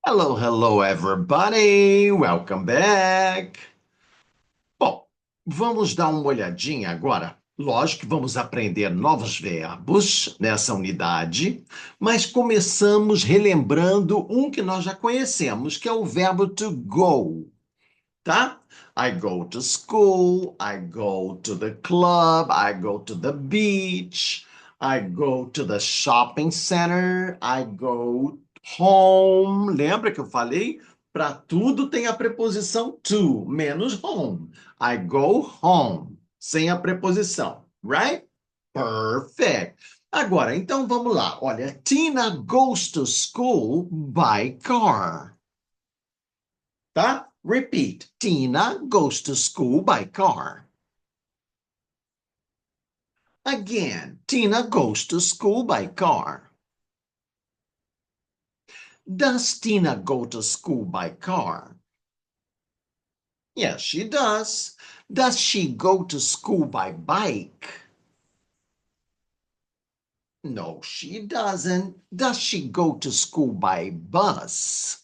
Hello, hello, everybody. Welcome back. Bom, vamos dar uma olhadinha agora. Lógico que vamos aprender novos verbos nessa unidade, mas começamos relembrando um que nós já conhecemos, que é o verbo to go, tá? I go to school, I go to the club, I go to the beach, I go to the shopping center, I go home. Lembra que eu falei? Para tudo tem a preposição to, menos home. I go home, sem a preposição, right? Perfect. Agora, então vamos lá. Olha, Tina goes to school by car. Tá? Repeat. Tina goes to school by car. Again, Tina goes to school by car. Does Tina go to school by car? Yes, she does. Does she go to school by bike? No, she doesn't. Does she go to school by bus?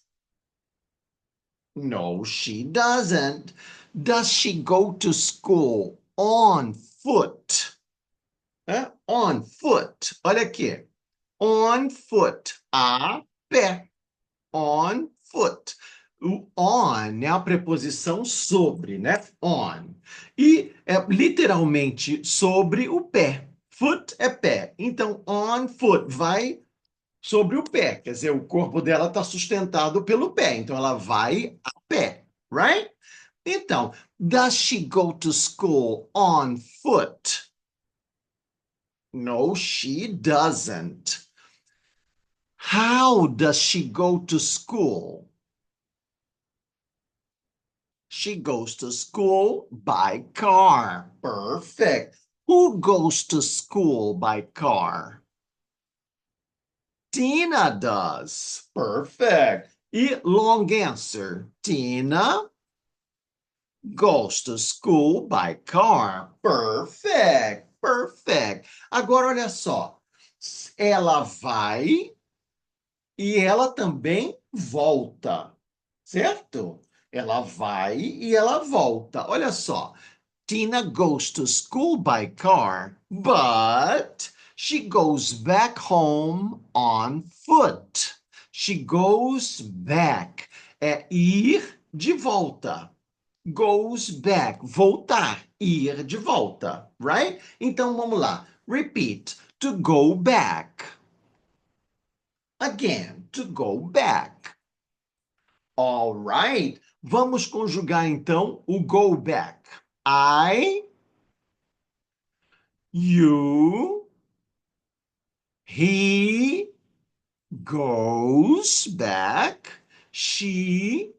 No, she doesn't. Does she go to school on foot? On foot. Olha aqui. On foot. A pé. On foot. O on é a preposição sobre, né? On. E é literalmente sobre o pé. Foot é pé. Então, on foot vai sobre o pé. Quer dizer, o corpo dela está sustentado pelo pé. Então, ela vai a pé. Right? Então, does she go to school on foot? No, she doesn't. How does she go to school? She goes to school by car. Perfect. Who goes to school by car? Tina does. Perfect. E long answer. Tina goes to school by car. Perfect. Perfect. Agora olha só. Ela vai e ela também volta, certo? Ela vai e ela volta. Olha só. Tina goes to school by car, but she goes back home on foot. She goes back. É ir de volta. Goes back. Voltar. Ir de volta. Right? Então vamos lá. Repeat. To go back. Again, to go back. All right. Vamos conjugar então o go back. I, you, he goes back. She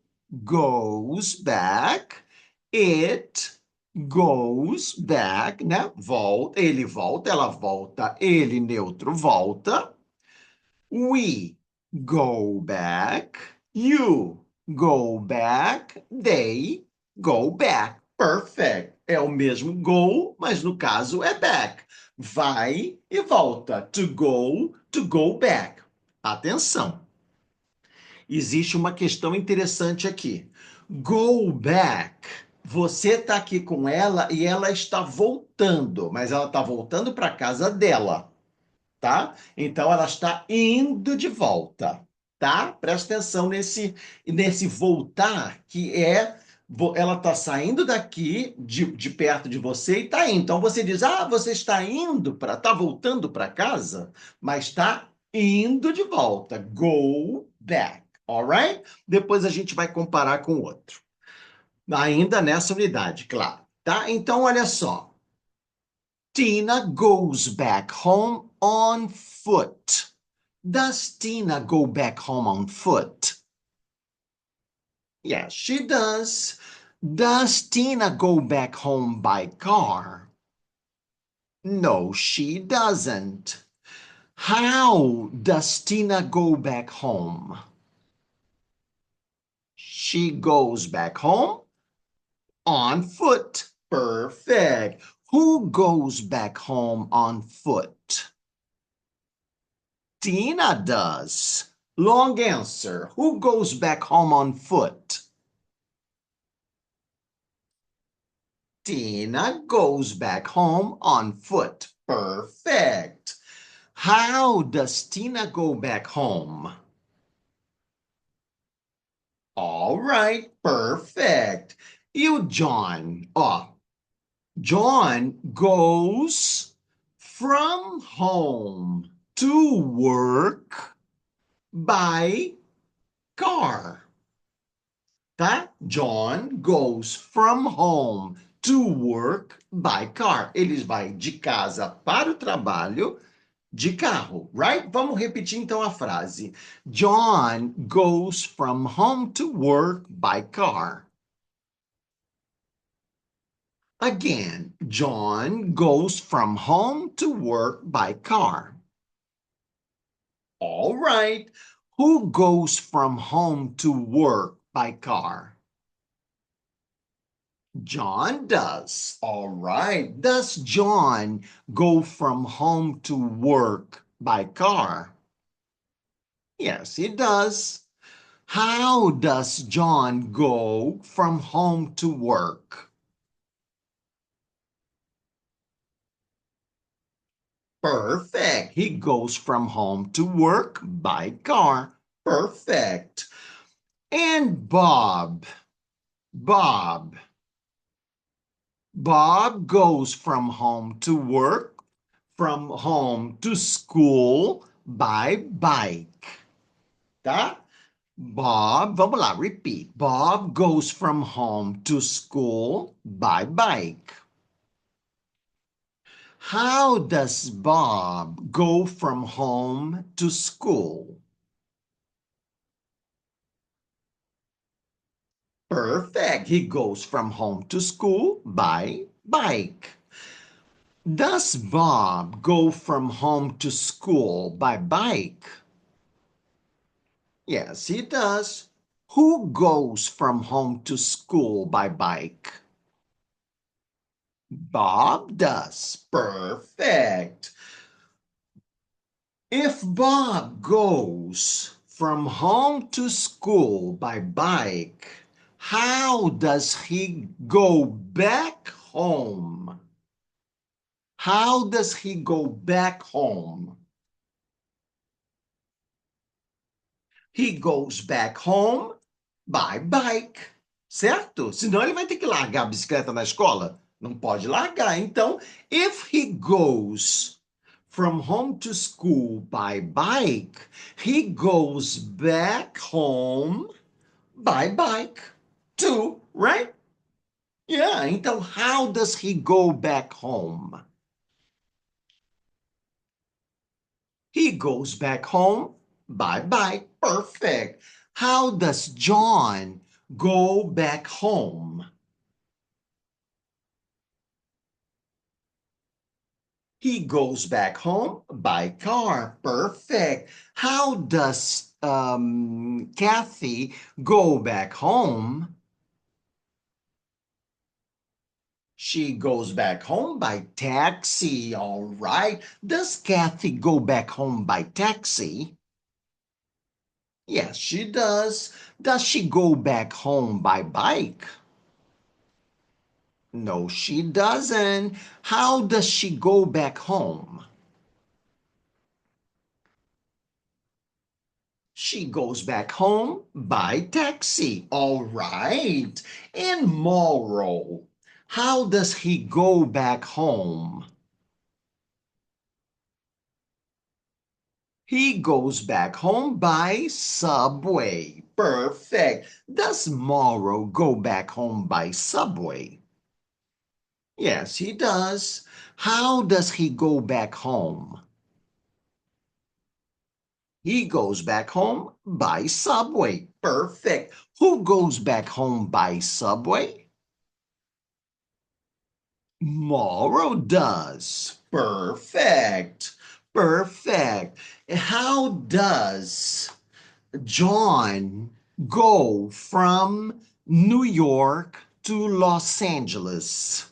goes back. It goes back, né? Volta, ele volta, ela volta, ele neutro volta. We go back. You go back. They go back. Perfect. É o mesmo go, mas no caso é back. Vai e volta. To go back. Atenção. Existe uma questão interessante aqui. Go back. Você está aqui com ela e ela está voltando, mas ela está voltando para casa dela, tá? Então ela está indo de volta, tá? Presta atenção nesse voltar, que é ela está saindo daqui de perto de você e está indo. Então você diz: "Ah, você está indo para, está voltando para casa", mas está indo de volta. Go back, alright? Depois a gente vai comparar com o outro. Ainda nessa unidade, claro, tá? Então olha só. Tina goes back home on foot. Does Tina go back home on foot? Yes, she does. Does Tina go back home by car? No, she doesn't. How does Tina go back home? She goes back home on foot. Perfect. Who goes back home on foot? Tina does. Long answer. Who goes back home on foot? Tina goes back home on foot. Perfect. How does Tina go back home? All right, perfect. You, John. John goes from home to work by car. Tá? John goes from home to work by car. Ele vai de casa para o trabalho de carro, right? Vamos repetir então a frase. John goes from home to work by car. Again, John goes from home to work by car. All right. Who goes from home to work by car? John does. All right. Does John go from home to work by car? Yes, he does. How does John go from home to work? Perfect. He goes from home to work by car. Perfect. And Bob. Bob. Bob goes from home to work, from home to school by bike. Tá? Bob, vamos lá, repeat. Bob goes from home to school by bike. How does Bob go from home to school? Perfect. He goes from home to school by bike. Does Bob go from home to school by bike? Yes, he does. Who goes from home to school by bike? Bob does. Perfect. If Bob goes from home to school by bike, how does he go back home? How does he go back home? He goes back home by bike, certo? Senão ele vai ter que largar a bicicleta na escola. Não pode largar. Então, if he goes from home to school by bike, he goes back home by bike too, right? Yeah, então how does he go back home? He goes back home by bike. Perfect. How does John go back home? He goes back home by car. Perfect. How does Kathy go back home? She goes back home by taxi. All right. Does Kathy go back home by taxi? Yes, she does. Does she go back home by bike? No, she doesn't. How does she go back home? She goes back home by taxi. All right. And Mauro, how does he go back home? He goes back home by subway. Perfect. Does Mauro go back home by subway? Yes, he does. How does he go back home? He goes back home by subway. Perfect. Who goes back home by subway? Mauro does. Perfect. Perfect. How does John go from New York to Los Angeles?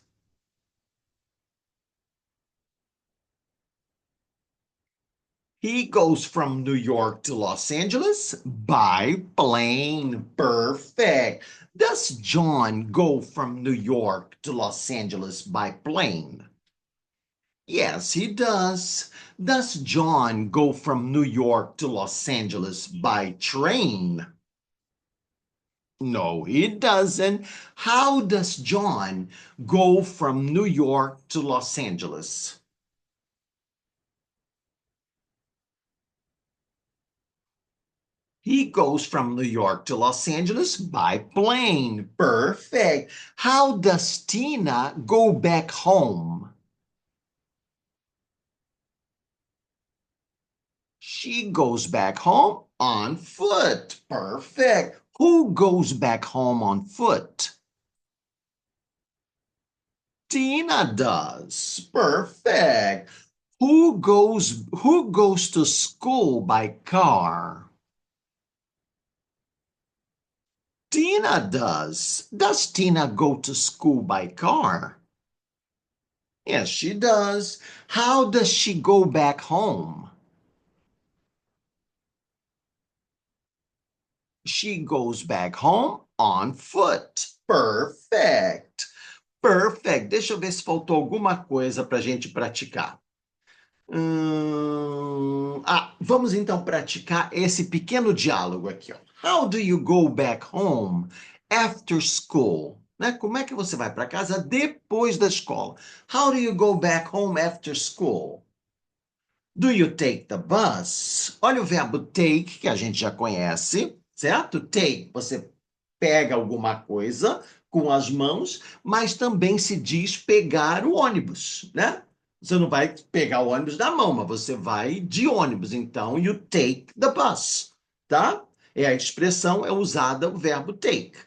He goes from New York to Los Angeles by plane. Perfect. Does John go from New York to Los Angeles by plane? Yes, he does. Does John go from New York to Los Angeles by train? No, he doesn't. How does John go from New York to Los Angeles? He goes from New York to Los Angeles by plane. Perfect. How does Tina go back home? She goes back home on foot. Perfect. Who goes back home on foot? Tina does. Perfect. Who goes to school by car? Tina does. Does Tina go to school by car? Yes, she does. How does she go back home? She goes back home on foot. Perfect. Perfect. Deixa eu ver se faltou alguma coisa para a gente praticar. Vamos então praticar esse pequeno diálogo aqui, ó. How do you go back home after school? Né? Como é que você vai para casa depois da escola? How do you go back home after school? Do you take the bus? Olha o verbo take, que a gente já conhece, certo? Take, você pega alguma coisa com as mãos, mas também se diz pegar o ônibus, né? Você não vai pegar o ônibus da mão, mas você vai de ônibus. Então, you take the bus, tá? É a expressão, é usada o verbo take.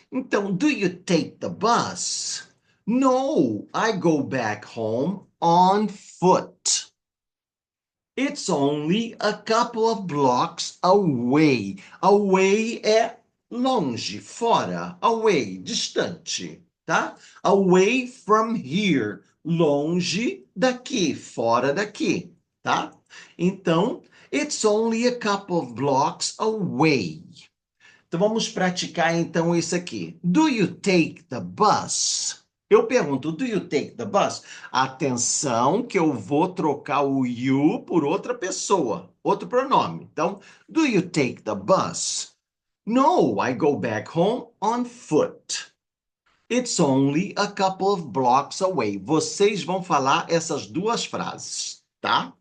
Então, do you take the bus? No, I go back home on foot. It's only a couple of blocks away. Away é longe, fora. Away, distante, tá? Away from here. Longe daqui, fora daqui, tá? Então, it's only a couple of blocks away. Então vamos praticar então isso aqui. Do you take the bus? Eu pergunto, do you take the bus? Atenção que eu vou trocar o you por outra pessoa, outro pronome. Então, do you take the bus? No, I go back home on foot. It's only a couple of blocks away. Vocês vão falar essas duas frases, tá?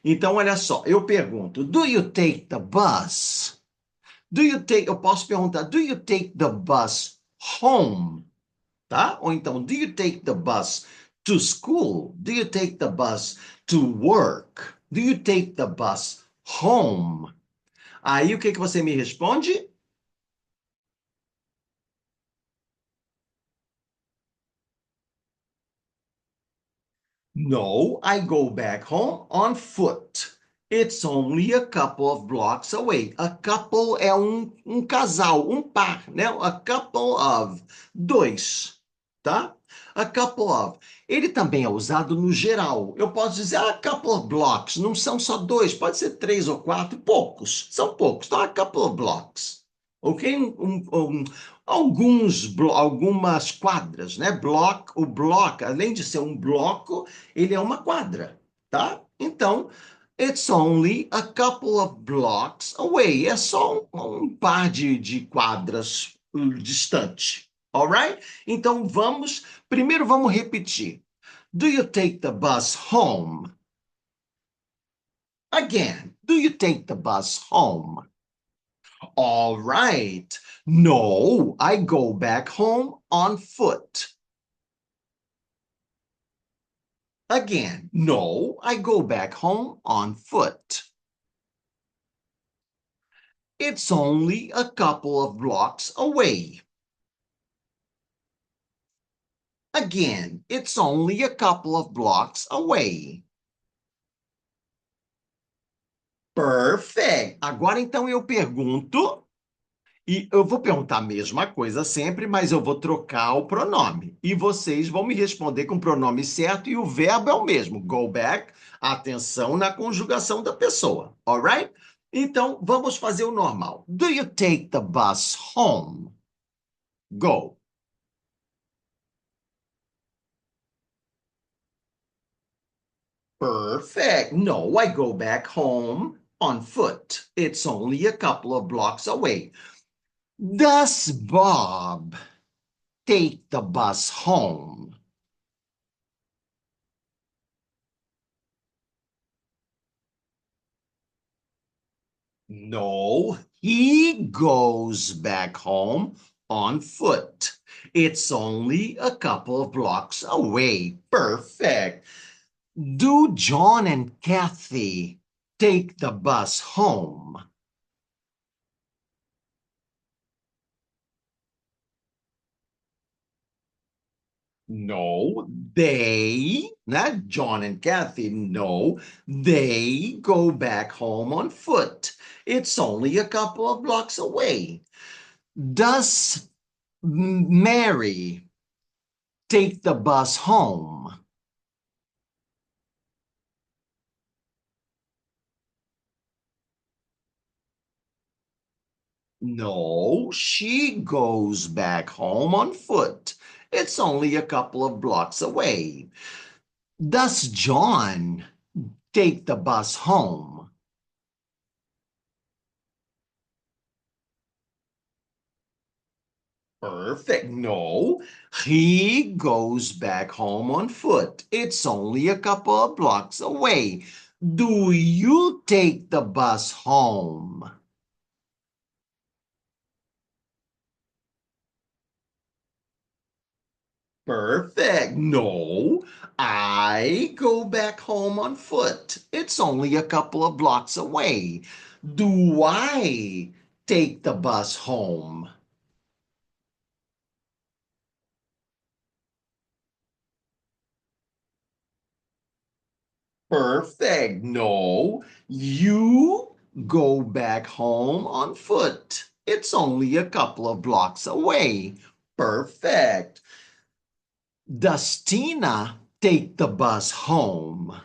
Então, olha só, eu pergunto, do you take the bus? Eu posso perguntar, do you take the bus home? Tá? Ou então, do you take the bus to school? Do you take the bus to work? Do you take the bus home? Aí o que que você me responde? No, I go back home on foot. It's only a couple of blocks away. A couple é um casal, um par, né? A couple of, dois, tá? A couple of. Ele também é usado no geral. Eu posso dizer, a couple of blocks. Não são só dois, pode ser três ou quatro, poucos. São poucos. Então, a couple of blocks. Ok? Algumas quadras, né? O bloco, além de ser um bloco, ele é uma quadra, tá? Então, it's only a couple of blocks away. É só um par de quadras distante. Alright? Então, primeiro vamos repetir. Do you take the bus home? Again, do you take the bus home? All right. No, I go back home on foot. Again, no, I go back home on foot. It's only a couple of blocks away. Again, it's only a couple of blocks away. Perfect. Agora então eu pergunto E eu vou perguntar a mesma coisa sempre, mas eu vou trocar o pronome. E vocês vão me responder com o pronome certo e o verbo é o mesmo. Go back, atenção na conjugação da pessoa. Alright? Então, vamos fazer o normal. Do you take the bus home? Go. Perfect. No, I go back home on foot. It's only a couple of blocks away. Does Bob take the bus home? No, he goes back home on foot. It's only a couple of blocks away. Perfect. Do John and Kathy take the bus home? No, they, not John and Kathy, no, they go back home on foot. It's only a couple of blocks away. Does Mary take the bus home? No, she goes back home on foot. It's only a couple of blocks away. Does John take the bus home? Perfect. No, he goes back home on foot. It's only a couple of blocks away. Do you take the bus home? Perfect. No, I go back home on foot. It's only a couple of blocks away. Do I take the bus home? Perfect. No, you go back home on foot. It's only a couple of blocks away. Perfect. Does Tina take the bus home?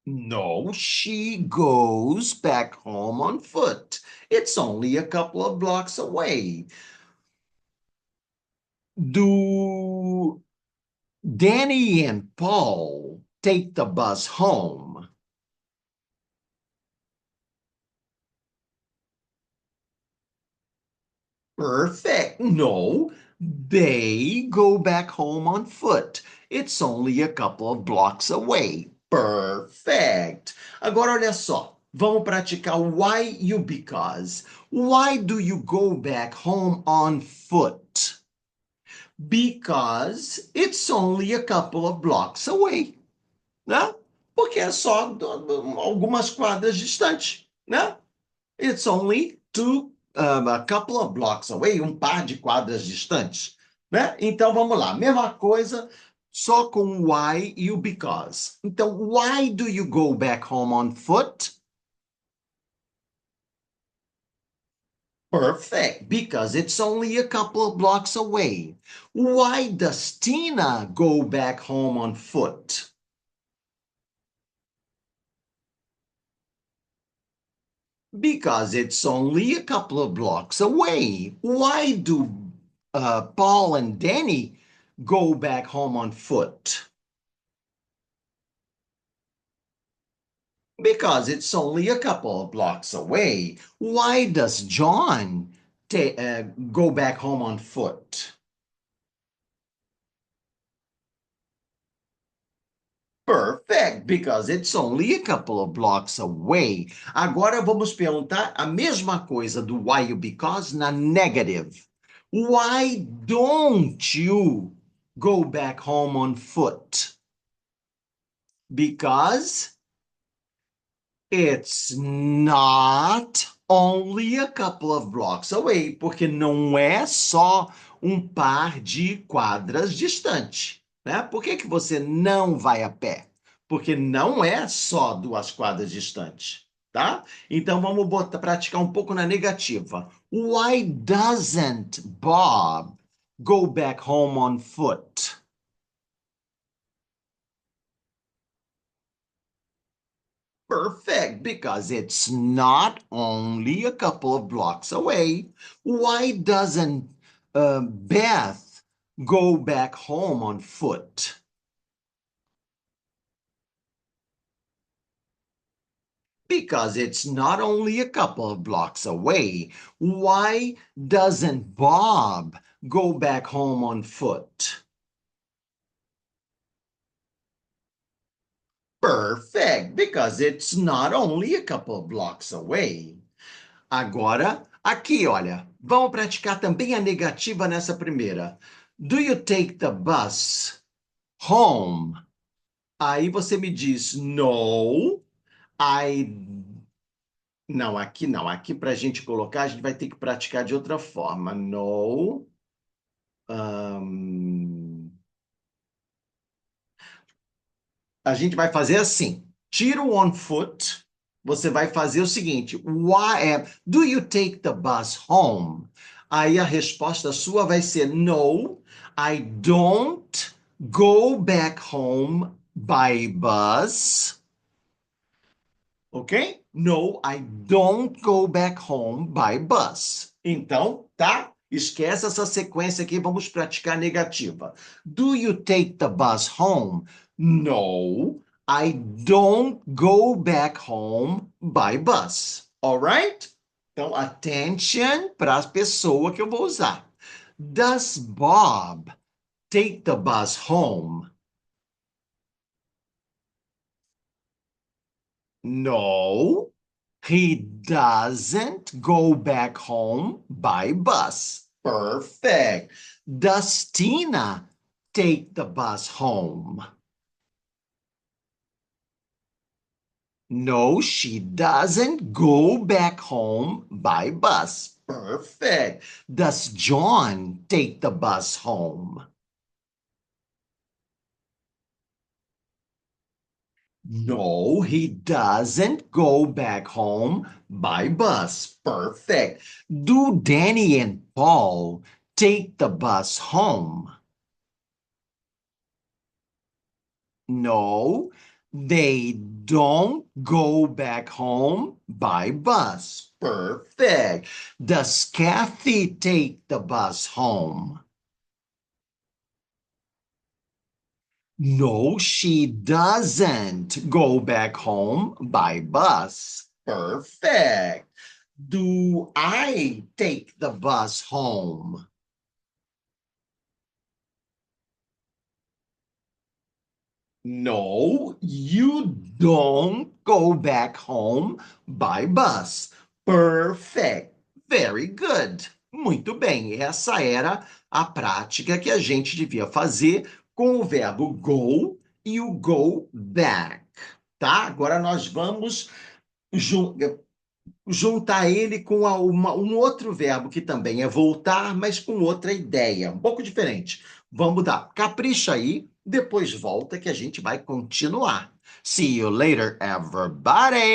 No, she goes back home on foot. It's only a couple of blocks away. Do Danny and Paul take the bus home? Perfect. No, they go back home on foot. It's only a couple of blocks away. Perfect. Agora olha só. Vamos praticar o why e o because. Why do you go back home on foot? Because it's only a couple of blocks away, né? Porque é só algumas quadras distante, né? It's only a couple of blocks away, par de quadras distantes, né? Então vamos lá, mesma coisa, só com o why e o because. Então, why do you go back home on foot? Perfect, because it's only a couple of blocks away. Why does Tina go back home on foot? Because it's only a couple of blocks away. Why do Paul and Danny go back home on foot? Because it's only a couple of blocks away. Why does John go back home on foot? Perfect, because it's only a couple of blocks away. Agora vamos perguntar a mesma coisa do why e o because na negative. Why don't you go back home on foot? Because it's not only a couple of blocks away, porque não é só par de quadras distante, né? Por que que você não vai a pé? porque não é só 2 quadras distante, tá? Então vamos praticar um pouco na negativa. Why doesn't Bob go back home on foot? Perfect, because it's not only a couple of blocks away. Why doesn't Beth go back home on foot? Because it's not only a couple of blocks away. Why doesn't Bob go back home on foot? Perfect, because it's not only a couple of blocks away. Agora, aqui, olha, vamos praticar também a negativa nessa primeira. Do you take the bus home? Aí você me diz, no, I. Não, aqui não. Aqui para a gente colocar, a gente vai ter que praticar de outra forma. No. ahn, a gente vai fazer assim. Tira o on foot. Você vai fazer o seguinte: do you take the bus home? Aí a resposta sua vai ser no, I don't go back home by bus. Ok? No, I don't go back home by bus. Então, tá? Esquece essa sequência aqui, vamos praticar negativa. Do you take the bus home? No, I don't go back home by bus. Alright? Então, attention para a pessoa que eu vou usar. Does Bob take the bus home? No, he doesn't go back home by bus. Perfect. Does Tina take the bus home? No, she doesn't go back home by bus. Perfect. Does John take the bus home? No, he doesn't go back home by bus. Perfect. Do Danny and Paul take the bus home? No, they don't go back home by bus. Perfect. Does Kathy take the bus home? No, she doesn't go back home by bus. Perfect. Do I take the bus home? No, you don't go back home by bus. Perfect. Very good. Muito bem. Essa era a prática que a gente devia fazer com o verbo go e o go back, tá? Agora nós vamos juntar ele com um outro verbo que também é voltar, mas com outra ideia, um pouco diferente. Vamos dar, capricha aí, depois volta que a gente vai continuar. See you later, everybody!